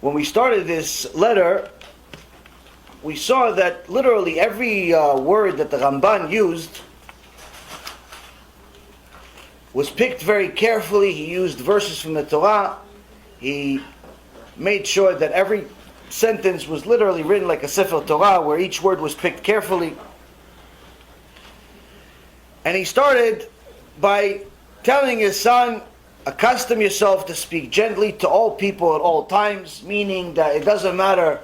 when we started this letter, we saw that literally every word that the Ramban used was picked very carefully. He used verses from the Torah. He made sure that every sentence was literally written like a Sefer Torah, where each word was picked carefully. And he started by telling his son, accustom yourself to speak gently to all people at all times, meaning that it doesn't matter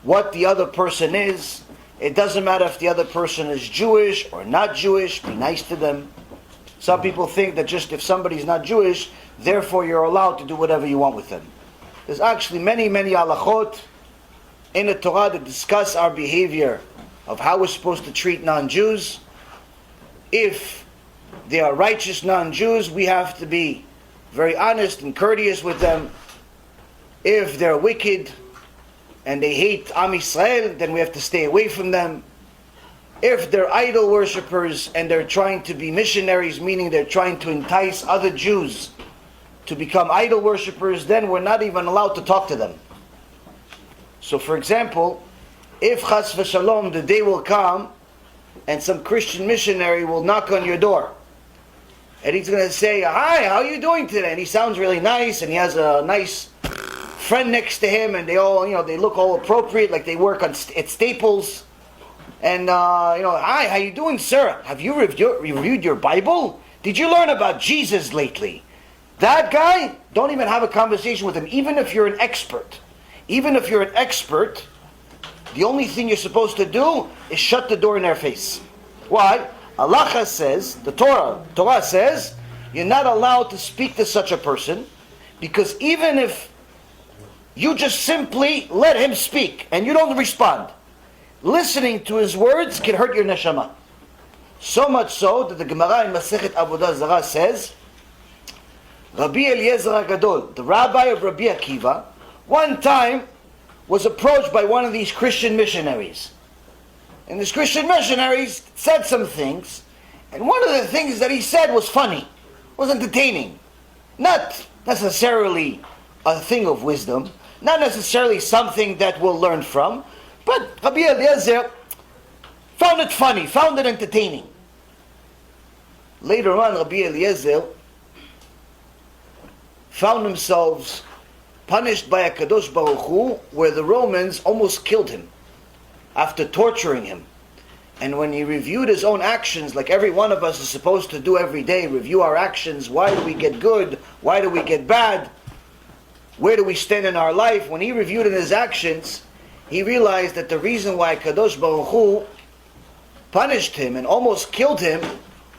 what the other person is. It doesn't matter if the other person is Jewish or not Jewish. Be nice to them. Some people think that just if somebody's not Jewish, therefore you're allowed to do whatever you want with them. There's actually many halachot in the Torah that discuss our behavior of how we're supposed to treat non-Jews. If they are righteous non-Jews, we have to be very honest and courteous with them. If they're wicked and they hate Am Yisrael, then we have to stay away from them. If they're idol worshippers and they're trying to be missionaries, meaning they're trying to entice other Jews to become idol worshippers, then we're not even allowed to talk to them. So for example, if chas v'shalom, the day will come and some Christian missionary will knock on your door and he's going to say, hi, how are you doing today? And he sounds really nice and he has a nice friend next to him and they all, they look all appropriate, like they work at Staples. And, hi, how you doing, sir? Have you reviewed your Bible? Did you learn about Jesus lately? That guy, don't even have a conversation with him, even if you're an expert. Even if you're an expert, the only thing you're supposed to do is shut the door in their face. Why? Allah says, the Torah says, you're not allowed to speak to such a person, because even if you just simply let him speak and you don't respond, listening to his words can hurt your neshama. So much so that the Gemara in Masechet Avodah Zarah says, Rabbi Eliezer HaGadol, the rabbi of Rabbi Akiva, one time was approached by one of these Christian missionaries. And this Christian missionaries said some things, and one of the things that he said was funny, was entertaining. Not necessarily a thing of wisdom, not necessarily something that we'll learn from, but Rabbi Eliezer found it funny, found it entertaining. Later on, Rabbi Eliezer found himself punished by a Kadosh Baruch Hu, where the Romans almost killed him after torturing him. And when he reviewed his own actions, like every one of us is supposed to do every day, review our actions, why do we get good, why do we get bad, where do we stand in our life? When he reviewed in his actions, he realized that the reason why Kadosh Baruch Hu punished him and almost killed him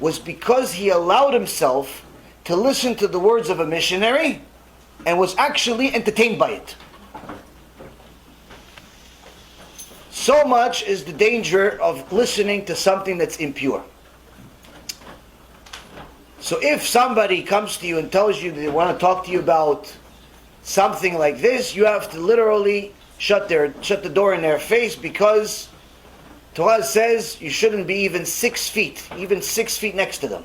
was because he allowed himself to listen to the words of a missionary and was actually entertained by it. So much is the danger of listening to something that's impure. So if somebody comes to you and tells you that they want to talk to you about something like this, you have to literally shut the door in their face, because Torah says you shouldn't be even 6 feet next to them,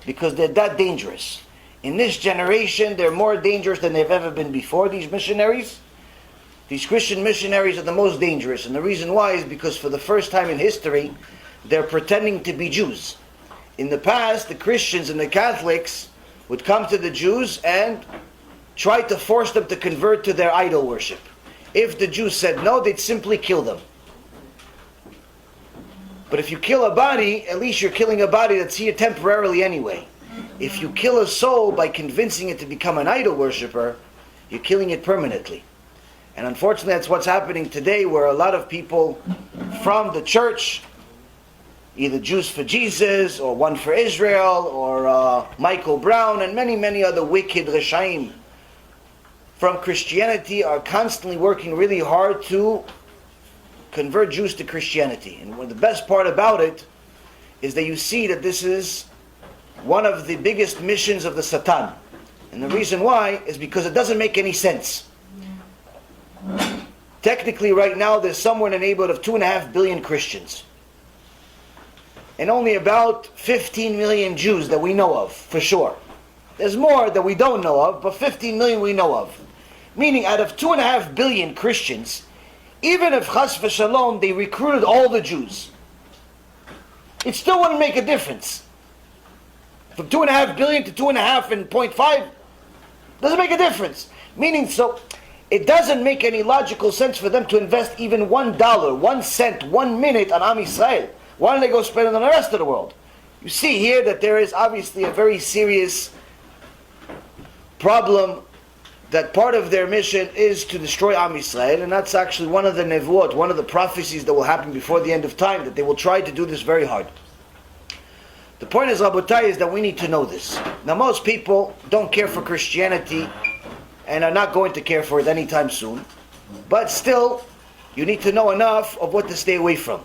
because they're that dangerous. In this generation, they're more dangerous than they've ever been before, these missionaries. These Christian missionaries are the most dangerous, and the reason why is because for the first time in history, they're pretending to be Jews. In the past, the Christians and the Catholics would come to the Jews and try to force them to convert to their idol worship. If the Jews said no, they'd simply kill them. But if you kill a body, at least you're killing a body that's here temporarily anyway. If you kill a soul by convincing it to become an idol worshiper, you're killing it permanently. And unfortunately, that's what's happening today, where a lot of people from the church, either Jews for Jesus, or One for Israel, or Michael Brown, and many other wicked Reshaim from Christianity, are constantly working really hard to convert Jews to Christianity. And the best part about it is that you see that this is one of the biggest missions of the Satan. And the reason why is because it doesn't make any sense. Technically, right now, there's somewhere in the neighborhood of 2.5 billion Christians. And only about 15 million Jews that we know of, for sure. There's more that we don't know of, but 15 million we know of. Meaning, out of 2.5 billion Christians, even if chas v'shalom they recruited all the Jews, it still wouldn't make a difference. From 2.5 billion to 2.5 and 0.5 doesn't make a difference. Meaning, so it doesn't make any logical sense for them to invest even $1, 1 cent, 1 minute on Am Yisrael. Why don't they go spend it on the rest of the world? You see here that there is obviously a very serious problem, that part of their mission is to destroy Am Yisrael, and that's actually one of the nevuot, one of the prophecies that will happen before the end of time, that they will try to do this very hard. The point is, Rabotai, is that we need to know this. Now, most people don't care for Christianity and are not going to care for it anytime soon, but still, you need to know enough of what to stay away from.